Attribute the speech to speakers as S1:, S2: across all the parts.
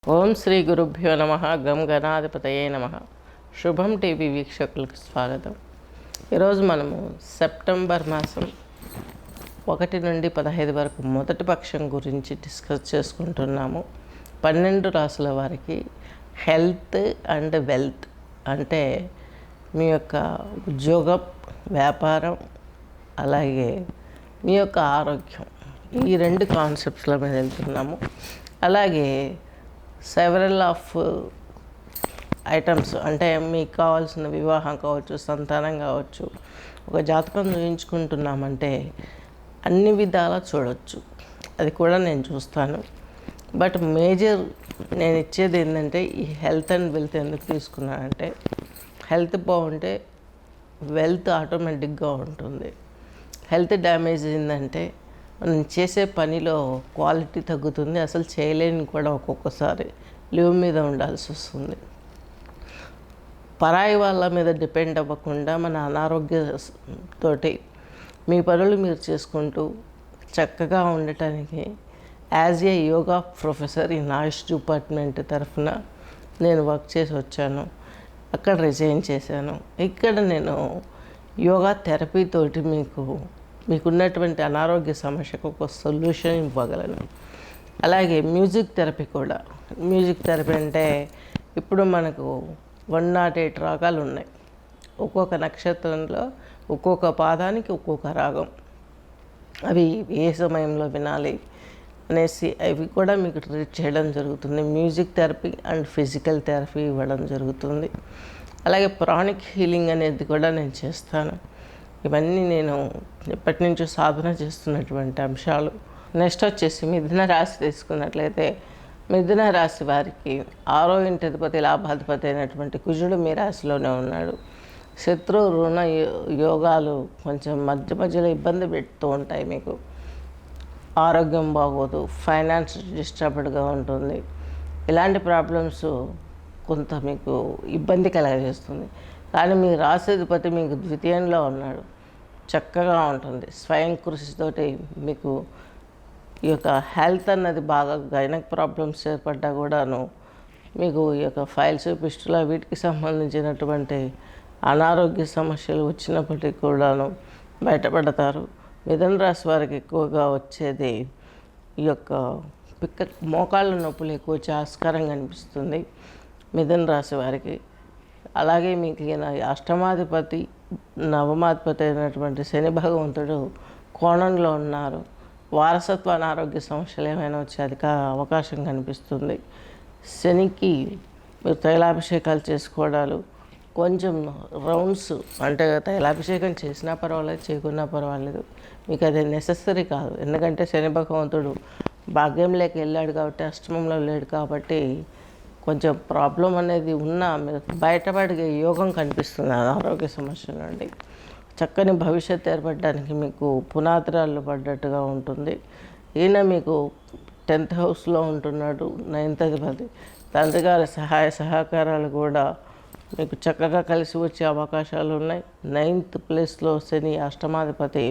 S1: ఓం శ్రీ గురుభ్యో నమ. గం గణాధిపతయే నమ. శుభం టీవీ వీక్షకులకు స్వాగతం. ఈరోజు మనము సెప్టెంబర్ మాసం 1 నుండి 15 వరకు మొదటి పక్షం గురించి డిస్కస్ చేసుకుంటున్నాము. 12 రాసుల వారికి హెల్త్ అండ్ వెల్త్ అంటే మీ యొక్క ఉద్యోగం, వ్యాపారం, అలాగే మీ యొక్క ఆరోగ్యం, ఈ 2 కాన్సెప్ట్స్ల మీద వెళ్తున్నాము. అలాగే సెవరల్ ఆఫ్ ఐటమ్స్ అంటే మీకు కావాల్సిన వివాహం కావచ్చు, సంతానం కావచ్చు, ఒక జాతకం చూయించుకుంటున్నామంటే అన్ని విధాలా చూడవచ్చు. అది కూడా నేను చూస్తాను. బట్ మేజర్ నేను ఇచ్చేది ఏంటంటే ఈ హెల్త్ అండ్ వెల్త్ ఎందుకు తీసుకున్నానంటే హెల్త్ బాగుంటే వెల్త్ ఆటోమేటిక్గా ఉంటుంది. హెల్త్ డ్యామేజ్ అయిందంటే మనం చేసే పనిలో క్వాలిటీ తగ్గుతుంది. అసలు చేయలేని కూడా ఒక్కొక్కసారి లీవ్ మీద ఉండాల్సి వస్తుంది. పరాయి వాళ్ళ మీద డిపెండ్ అవ్వకుండా మన అనారోగ్యంతోటి మీ పనులు మీరు చేసుకుంటూ చక్కగా ఉండటానికి యాజ్ ఏ యోగా ప్రొఫెసర్ ఈ ఆయుష్ డిపార్ట్మెంట్ తరఫున నేను వర్క్ చేసి వచ్చాను. అక్కడ రిజైన్ చేశాను. ఇక్కడ నేను యోగా థెరపీతోటి మీకున్నటువంటి అనారోగ్య సమస్యకు ఒక సొల్యూషన్ ఇవ్వగలను. అలాగే మ్యూజిక్ థెరపీ కూడా. మ్యూజిక్ థెరపీ అంటే ఇప్పుడు మనకు 108 రాగాలు ఉన్నాయి. ఒక్కొక్క నక్షత్రంలో ఒక్కొక్క పాదానికి ఒక్కొక్క రాగం, అవి ఏ సమయంలో వినాలి అనేసి అవి కూడా మీకు ట్రీట్ చేయడం జరుగుతుంది. Music therapy and physical therapy ఇవ్వడం జరుగుతుంది. అలాగే ప్రాణిక్ హీలింగ్ అనేది కూడా నేను చేస్తాను. ఇవన్నీ నేను ఎప్పటి నుంచో సాధన చేస్తున్నటువంటి అంశాలు. నెక్స్ట్ వచ్చేసి మిథున రాశి తీసుకున్నట్లయితే మిథున రాశి వారికి 6వ ఇంటి అధిపతి లాభాధిపతి అయినటువంటి కుజుడు మీ రాశిలోనే ఉన్నాడు. శత్రు రుణ యోగాలు కొంచెం మధ్యలో ఇబ్బంది పెడుతూ ఉంటాయి. మీకు ఆరోగ్యం బాగోదు, ఫైనాన్స్ డిస్టర్బ్డ్గా ఉంటుంది. ఇలాంటి ప్రాబ్లమ్స్ కొంత మీకు ఇబ్బంది కలగజేస్తుంది. కానీ మీ రాశిధిపతి మీకు ద్వితీయంలో ఉన్నాడు, చక్కగా ఉంటుంది. స్వయం కృషితోటి మీకు ఈ యొక్క హెల్త్ అన్నది బాగా గైనక్ ప్రాబ్లమ్స్ ఏర్పడ్డా కూడాను మీకు ఈ యొక్క ఫైల్స్, పిస్టుల వీటికి సంబంధించినటువంటి అనారోగ్య సమస్యలు వచ్చినప్పటికీ కూడాను బయటపడతారు. మిథున రాశి వారికి ఎక్కువగా వచ్చేది ఈ యొక్క మోకాళ్ళ నొప్పులు ఎక్కువ ఆస్కారంగా అనిపిస్తుంది మిథున రాశి వారికి. అలాగే మీకు ఈయన అష్టమాధిపతి, నవమాధిపతి అయినటువంటి శని భగవంతుడు కోణంలో ఉన్నారు. వారసత్వ అనారోగ్య సమస్యలు ఏమైనా వచ్చే అవకాశం కనిపిస్తుంది. శనికి మీరు తైలాభిషేకాలు చేసుకోవడాలు, కొంచెం రౌండ్స్ అంటే తైలాభిషేకం చేసినా పర్వాలేదు, చేయకున్నా పర్వాలేదు, మీకు అది నెసెసరీ కాదు. ఎందుకంటే శని భగవంతుడు భాగ్యంలోకి వెళ్ళాడు కాబట్టి, అష్టమంలో లేడు కాబట్టి కొంచెం ప్రాబ్లం అనేది ఉన్నా బయటపడే యోగం కనిపిస్తుంది అనారోగ్య సమస్య నుండి. చక్కని భవిష్యత్తు ఏర్పడడానికి మీకు పునాదిరాళ్ళు పడ్డట్టుగా ఉంటుంది. ఈయన మీకు 10th హౌస్లో ఉంటున్నాడు, 9th అధిపతి. తండ్రి గారి సహాయ సహకారాలు కూడా మీకు చక్కగా కలిసి వచ్చే అవకాశాలు ఉన్నాయి. 9th ప్లేస్లో శని అష్టమాధిపతి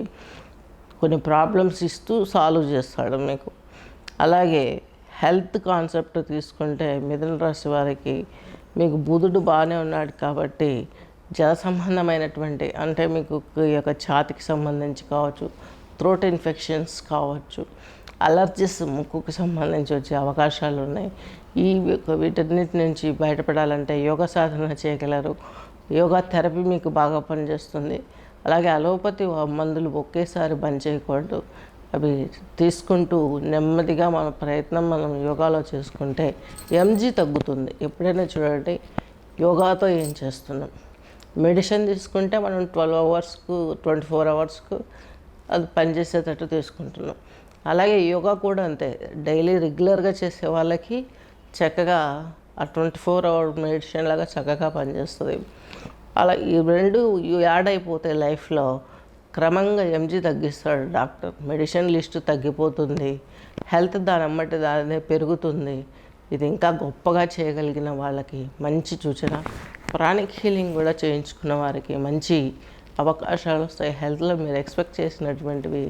S1: కొన్ని ప్రాబ్లమ్స్ ఇస్తూ సాల్వ్ చేస్తాడు మీకు. అలాగే హెల్త్ కాన్సెప్ట్ తీసుకుంటే మిథున రాశి వారికి మీకు బుధుడు బాగానే ఉన్నాడు కాబట్టి జల సంబంధమైనటువంటి అంటే మీకు ఈ యొక్క ఛాతికి సంబంధించి కావచ్చు, థ్రోట్ ఇన్ఫెక్షన్స్ కావచ్చు, అలర్జీస్ ముక్కుకు సంబంధించి వచ్చే అవకాశాలు ఉన్నాయి. వీటన్నిటి నుంచి బయటపడాలంటే యోగా సాధన చేయగలరు. యోగా థెరపీ మీకు బాగా పనిచేస్తుంది. అలాగే అలోపతి మందులు ఒకేసారి బంద్ చేయకూడదు. అవి తీసుకుంటూ నెమ్మదిగా మనం యోగాలో చేసుకుంటే ఎంజీ తగ్గుతుంది. ఎప్పుడైనా చూడండి, యోగాతో ఏం చేస్తున్నాం, మెడిసిన్ తీసుకుంటే మనం 12 అవర్స్కు 24 అవర్స్కు అది పనిచేసేటట్టు తీసుకుంటున్నాం. అలాగే యోగా కూడా అంతే, డైలీ రెగ్యులర్గా చేసే వాళ్ళకి చక్కగా ఆ 24 అవర్ మెడిసిన్ లాగా చక్కగా పనిచేస్తుంది. అలా ఈ 2 యాడ్ అయిపోతే లైఫ్లో క్రమంగా ఎంజీ తగ్గిస్తాడు డాక్టర్. మెడిసిన్ లిస్టు తగ్గిపోతుంది, హెల్త్ దానే పెరుగుతుంది. ఇది ఇంకా గొప్పగా చేయగలిగిన వాళ్ళకి మంచి సూచన. ప్రాణిక్ హీలింగ్ కూడా చేయించుకున్న వారికి మంచి అవకాశాలు వస్తాయి. హెల్త్లో మీరు ఎక్స్పెక్ట్ చేసినటువంటివి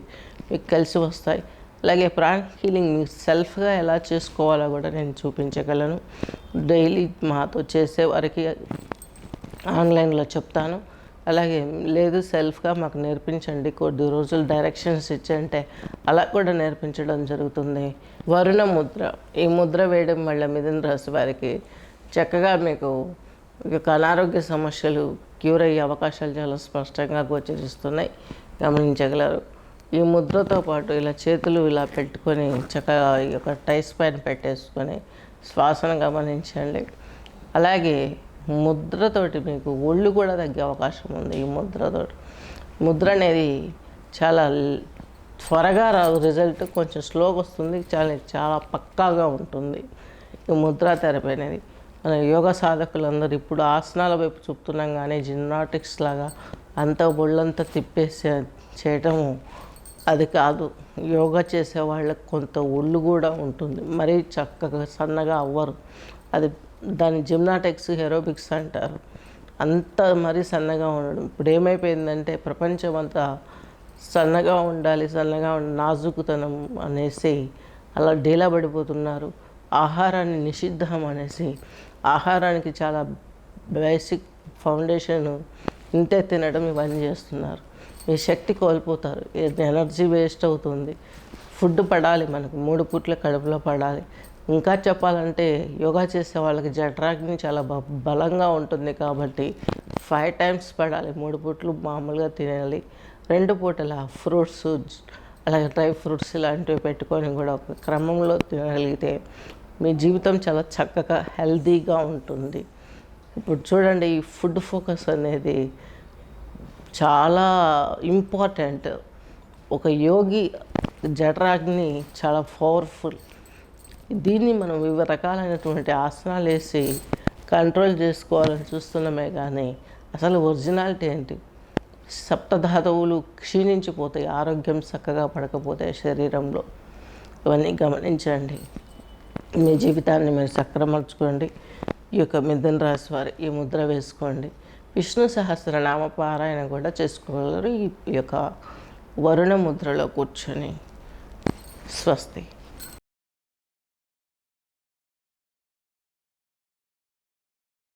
S1: మీకు కలిసి వస్తాయి. అలాగే ప్రాణిక్ హీలింగ్ మీకు సెల్ఫ్గా ఎలా చేసుకోవాలో కూడా నేను చూపించగలను. డైలీ మాతో చేసేవారికి ఆన్లైన్లో చెప్తాను. అలాగే లేదు సెల్ఫ్గా మాకు నేర్పించండి, కొద్ది రోజులు డైరెక్షన్స్ ఇచ్చంటే అలా కూడా నేర్పించడం జరుగుతుంది. వరుణ ముద్ర, ఈ ముద్ర వేయడం వల్ల మిథున రాశి వారికి చక్కగా మీకు అనారోగ్య సమస్యలు క్యూర్ అయ్యే అవకాశాలు చాలా స్పష్టంగా గోచరిస్తున్నాయి, గమనించగలరు. ఈ ముద్రతో పాటు ఇలా చేతులు ఇలా పెట్టుకొని చక్కగా ఈ యొక్క టైస్ పైన పెట్టేసుకొని శ్వాసను గమనించండి. అలాగే ముద్రతోటి మీకు ఒళ్ళు కూడా తగ్గే అవకాశం ఉంది. ఈ ముద్రతోటి ముద్ర అనేది చాలా త్వరగా రాదు, రిజల్ట్ కొంచెం స్లోగా వస్తుంది, చాలా పక్కాగా ఉంటుంది ఈ ముద్రా థెరపీ అనేది. మన యోగా సాధకులందరూ ఇప్పుడు ఆసనాల వైపు చూపుతున్నాం, కానీ జిమ్నాటిక్స్ లాగా అంత ఒళ్ళంతా తిప్పేసి చేయటము అది కాదు. యోగా చేసే వాళ్ళకి కొంత ఒళ్ళు కూడా ఉంటుంది, మరీ చక్కగా సన్నగా అవ్వరు. అది దాన్ని జిమ్నాటిక్స్ ఏరోబిక్స్ అంటారు. అంత మరీ సన్నగా ఉండడం ఇప్పుడు ఏమైపోయిందంటే ప్రపంచం అంతా సన్నగా ఉండాలి, నాజుకుతనం అనేసి అలా డీలా పడిపోతున్నారు. ఆహారాన్ని నిషిద్ధం అనేసి ఆహారానికి చాలా బేసిక్ ఫౌండేషన్ ఇంతే తినడం ఇవన్నీ చేస్తున్నారు. మీ శక్తి కోల్పోతారు, ఎనర్జీ వేస్ట్ అవుతుంది. ఫుడ్ పడాలి, మనకు 3 పూట్ల కడుపులో పడాలి. ఇంకా చెప్పాలంటే యోగా చేసే వాళ్ళకి జఠరాగ్ని చాలా బలంగా ఉంటుంది కాబట్టి 5 times పడాలి. 3 పూట్లు మామూలుగా తినాలి, 2 పూటల ఫ్రూట్స్ అలాగే డ్రై ఫ్రూట్స్ ఇలాంటివి పెట్టుకొని కూడా ఒక క్రమంలో తినగలిగితే మీ జీవితం చాలా చక్కగా హెల్తీగా ఉంటుంది. ఇప్పుడు చూడండి, ఈ ఫుడ్ ఫోకస్ అనేది చాలా ఇంపార్టెంట్. ఒక యోగి జఠరాగ్ని చాలా పవర్ఫుల్. దీన్ని మనం వివిధ రకాలైనటువంటి ఆసనాలు వేసి కంట్రోల్ చేసుకోవాలని చూస్తున్నామే, కానీ అసలు ఒరిజినాలిటీ ఏంటి? సప్తధాతువులు క్షీణించిపోతాయి, ఆరోగ్యం చక్కగా పడకపోతే శరీరంలో. ఇవన్నీ గమనించండి, మీ జీవితాన్ని మీరు సక్రమర్చుకోండి. ఈ యొక్క మిథున రాశి వారు ఈ ముద్ర వేసుకోండి. విష్ణు సహస్రనామ పారాయణ కూడా చేసుకోగలరు ఈ యొక్క వరుణ ముద్రలో కూర్చొని. స్వస్తి.